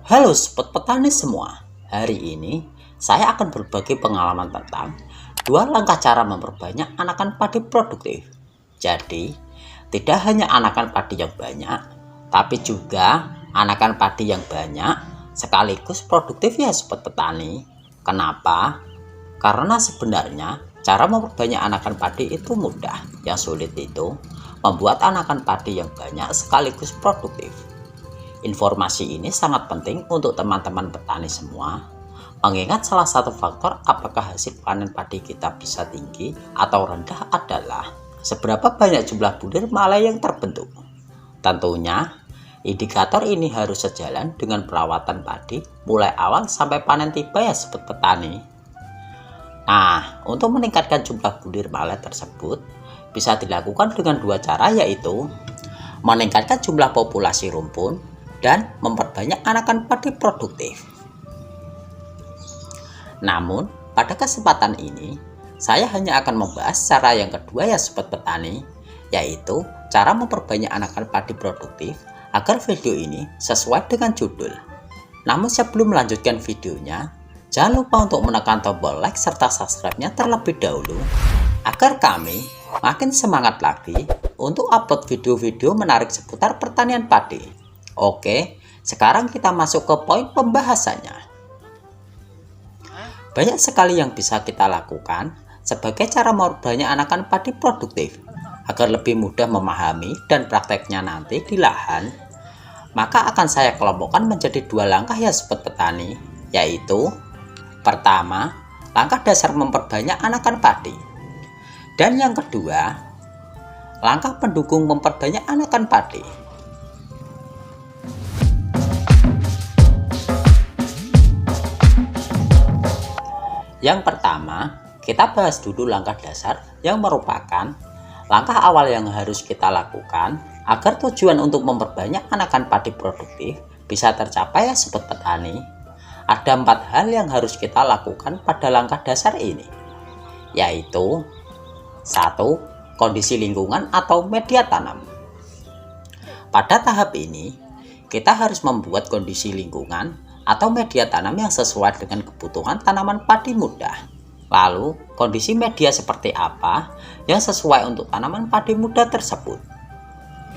Halo sobat petani semua. Hari ini saya akan berbagi pengalaman tentang dua langkah cara memperbanyak anakan padi produktif. Jadi, tidak hanya anakan padi yang banyak, tapi juga anakan padi yang banyak sekaligus produktif ya sobat petani. Kenapa? Karena sebenarnya cara memperbanyak anakan padi itu mudah. Yang sulit itu membuat anakan padi yang banyak sekaligus produktif. Informasi ini sangat penting untuk teman-teman petani semua, mengingat salah satu faktor apakah hasil panen padi kita bisa tinggi atau rendah adalah seberapa banyak jumlah bulir malai yang terbentuk. Tentunya, indikator ini harus sejalan dengan perawatan padi mulai awal sampai panen tiba ya sobat petani. Nah, untuk meningkatkan jumlah bulir malai tersebut bisa dilakukan dengan dua cara, yaitu meningkatkan jumlah populasi rumpun dan memperbanyak anakan padi produktif. Namun, pada kesempatan ini, saya hanya akan membahas cara yang kedua ya sobat petani, yaitu cara memperbanyak anakan padi produktif agar video ini sesuai dengan judul. Namun sebelum melanjutkan videonya, jangan lupa untuk menekan tombol like serta subscribe-nya terlebih dahulu, agar kami makin semangat lagi untuk upload video-video menarik seputar pertanian padi. Oke, sekarang kita masuk ke poin pembahasannya. Banyak sekali yang bisa kita lakukan sebagai cara memperbanyak anakan padi produktif. Agar lebih mudah memahami dan prakteknya nanti di lahan, maka akan saya kelompokkan menjadi dua langkah ya sobat petani, yaitu pertama, langkah dasar memperbanyak anakan padi. Dan yang kedua, langkah pendukung memperbanyak anakan padi. Yang pertama, kita bahas dulu langkah dasar yang merupakan langkah awal yang harus kita lakukan agar tujuan untuk memperbanyak anakan padi produktif bisa tercapai ya sobat petani. Ada 4 hal yang harus kita lakukan pada langkah dasar ini, yaitu 1. Kondisi lingkungan atau media tanam. Pada tahap ini, kita harus membuat kondisi lingkungan atau media tanam yang sesuai dengan kebutuhan tanaman padi muda. Lalu, kondisi media seperti apa yang sesuai untuk tanaman padi muda tersebut?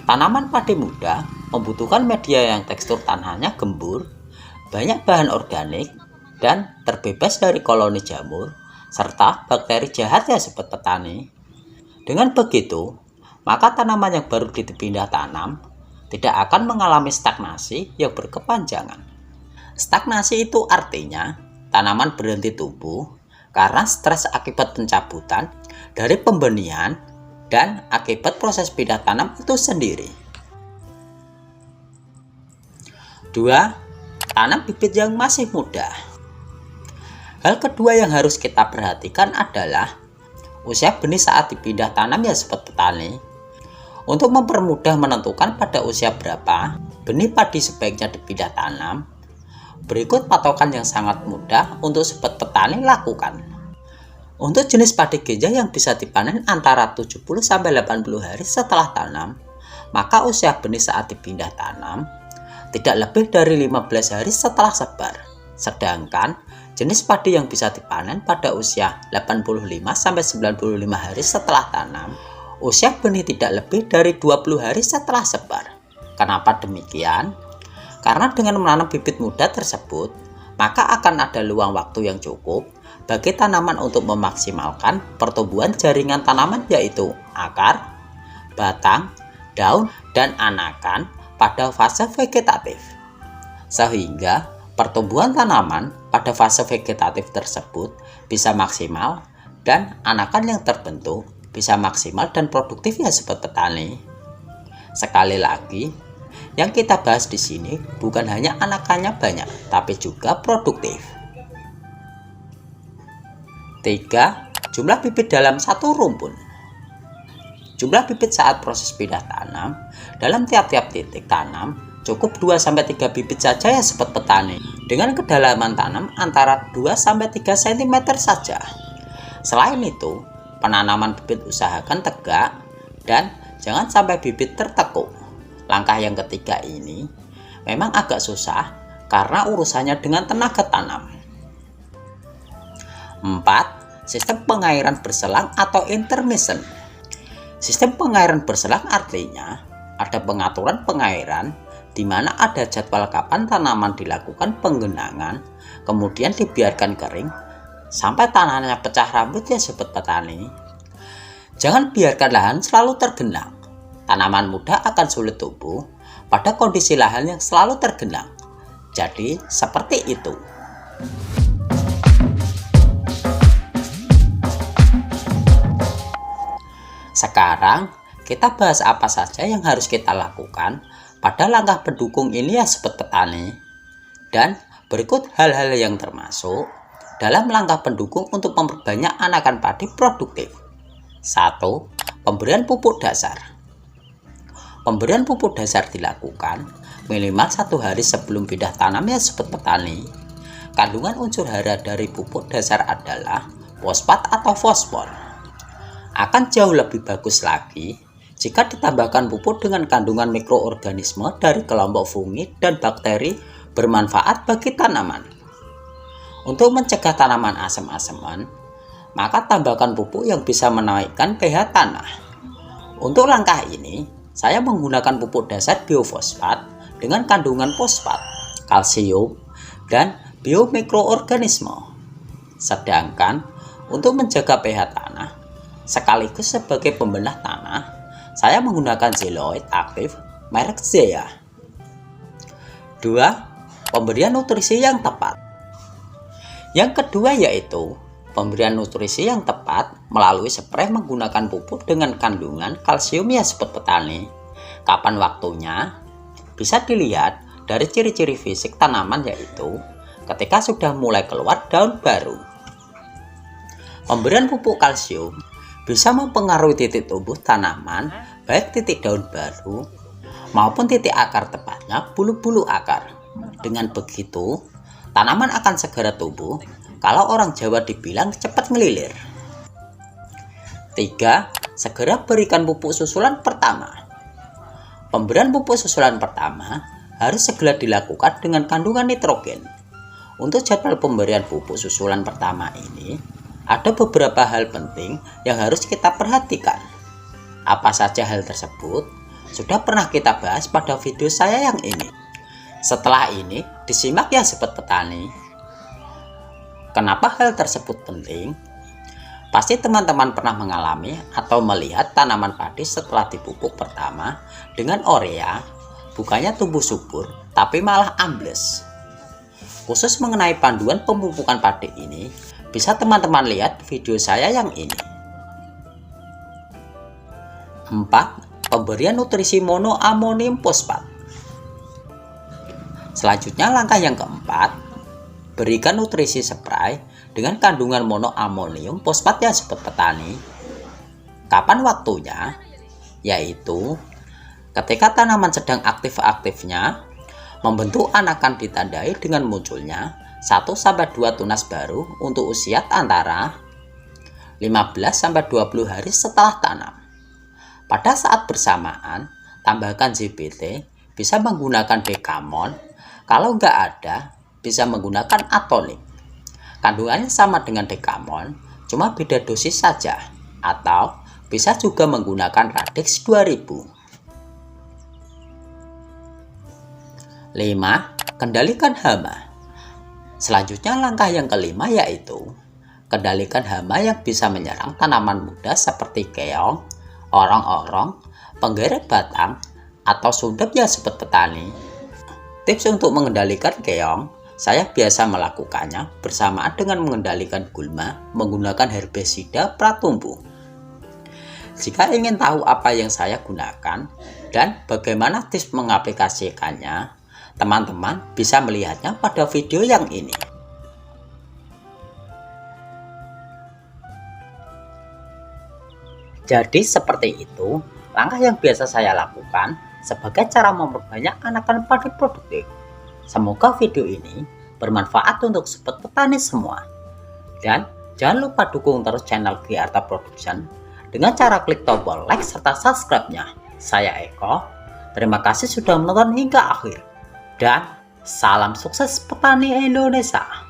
Tanaman padi muda membutuhkan media yang tekstur tanahnya gembur, banyak bahan organik, dan terbebas dari koloni jamur, serta bakteri jahat ya sobat petani. Dengan begitu, maka tanaman yang baru dipindah tanam tidak akan mengalami stagnasi yang berkepanjangan. Stagnasi itu artinya tanaman berhenti tumbuh karena stres akibat pencabutan dari pembenihan dan akibat proses pindah tanam itu sendiri. 2. Tanam bibit yang masih muda. Hal kedua yang harus kita perhatikan adalah usia benih saat dipindah tanam ya sobat petani. Untuk mempermudah menentukan pada usia berapa benih padi sebaiknya dipindah tanam, berikut patokan yang sangat mudah untuk sobat petani lakukan. Untuk jenis padi ganja yang bisa dipanen antara 70-80 hari setelah tanam, maka usia benih saat dipindah tanam tidak lebih dari 15 hari setelah sebar. Sedangkan jenis padi yang bisa dipanen pada usia 85-95 hari setelah tanam, usia benih tidak lebih dari 20 hari setelah sebar. Kenapa demikian? Karena dengan menanam bibit muda tersebut, maka akan ada luang waktu yang cukup bagi tanaman untuk memaksimalkan pertumbuhan jaringan tanaman, yaitu akar, batang, daun, dan anakan pada fase vegetatif. Sehingga pertumbuhan tanaman pada fase vegetatif tersebut bisa maksimal dan anakan yang terbentuk bisa maksimal dan produktif ya sobat petani. Sekali lagi, yang kita bahas di sini bukan hanya anakannya banyak, tapi juga produktif. 3. Jumlah bibit dalam satu rumpun. Jumlah bibit saat proses pindah tanam dalam tiap-tiap titik tanam cukup 2-3 bibit saja ya sobat petani, dengan kedalaman tanam antara 2-3 cm saja. Selain itu, penanaman bibit usahakan tegak dan jangan sampai bibit tertekuk. Langkah yang ketiga ini memang agak susah karena urusannya dengan tenaga tanam. 4. Sistem pengairan berselang atau intermittent. Sistem pengairan berselang artinya ada pengaturan pengairan di mana ada jadwal kapan tanaman dilakukan penggenangan, kemudian dibiarkan kering sampai tanahnya pecah rambut ya sobat petani. Jangan biarkan lahan selalu tergenang. Tanaman muda akan sulit tumbuh pada kondisi lahan yang selalu tergenang. Jadi seperti itu. Sekarang kita bahas apa saja yang harus kita lakukan pada langkah pendukung ini ya sobat petani. Dan berikut hal-hal yang termasuk dalam langkah pendukung untuk memperbanyak anakan padi produktif. 1. Pemberian pupuk dasar. Pemberian pupuk dasar dilakukan minimal 1 hari sebelum pindah tanam ya sobat petani. Kandungan unsur hara dari pupuk dasar adalah fosfat atau fosfor. Akan jauh lebih bagus lagi jika ditambahkan pupuk dengan kandungan mikroorganisme dari kelompok fungi dan bakteri bermanfaat bagi tanaman. Untuk mencegah tanaman asam-asaman, maka tambahkan pupuk yang bisa menaikkan pH tanah. Untuk langkah ini, saya menggunakan pupuk dasar biofosfat dengan kandungan fosfat, kalsium, dan biomikroorganisme. Sedangkan untuk menjaga pH tanah, sekaligus sebagai pembenah tanah, saya menggunakan zeolite aktif merek Zea. 2. Pemberian nutrisi yang tepat. Yang kedua yaitu pemberian nutrisi yang tepat melalui spray menggunakan pupuk dengan kandungan kalsium ya sobat petani. Kapan waktunya? Bisa dilihat dari ciri-ciri fisik tanaman yaitu ketika sudah mulai keluar daun baru. Pemberian pupuk kalsium bisa mempengaruhi titik tumbuh tanaman, baik titik daun baru maupun titik akar, tepatnya bulu-bulu akar. Dengan begitu, tanaman akan segera tumbuh, kalau orang Jawa dibilang cepat ngelilir. 3. Segera berikan pupuk susulan pertama. Pemberian pupuk susulan pertama harus segera dilakukan dengan kandungan nitrogen. Untuk jadwal pemberian pupuk susulan pertama ini, ada beberapa hal penting yang harus kita perhatikan. Apa saja hal tersebut? Sudah pernah kita bahas pada video saya yang ini. Setelah ini, disimak ya sobat petani. Kenapa hal tersebut penting? Pasti teman-teman pernah mengalami atau melihat tanaman padi setelah dipupuk pertama dengan urea, bukannya tumbuh subur, tapi malah ambles. Khusus mengenai panduan pemupukan padi ini, bisa teman-teman lihat video saya yang ini. 4. Pemberian nutrisi monoamonium fosfat. Selanjutnya langkah yang keempat, berikan nutrisi spray dengan kandungan monoamonium fosfat ya sobat petani. Kapan waktunya? Yaitu ketika tanaman sedang aktif-aktifnya, membentuk anakan ditandai dengan munculnya 1-2 tunas baru untuk usia antara 15-20 hari setelah tanam. Pada saat bersamaan, tambahkan ZBT, bisa menggunakan Dekamon. Kalau nggak ada, bisa menggunakan Atonik. Kandungannya sama dengan Dekamon, cuma beda dosis saja. Atau bisa juga menggunakan Radix 2000. 5. Kendalikan hama. Selanjutnya langkah yang kelima yaitu kendalikan hama yang bisa menyerang tanaman muda seperti keong, orong-orong, penggeret batang, atau sundep ya sobat petani. Tips untuk mengendalikan keong, saya biasa melakukannya bersamaan dengan mengendalikan gulma menggunakan herbisida pratumbuh. Jika ingin tahu apa yang saya gunakan dan bagaimana tips mengaplikasikannya, teman-teman bisa melihatnya pada video yang ini. Jadi seperti itu langkah yang biasa saya lakukan sebagai cara memperbanyak anakan padi produktif. Semoga video ini bermanfaat untuk sobat petani semua. Dan jangan lupa dukung terus channel Giarta Production dengan cara klik tombol like serta subscribe-nya. Saya Eko, terima kasih sudah menonton hingga akhir. Dan Salam sukses petani Indonesia.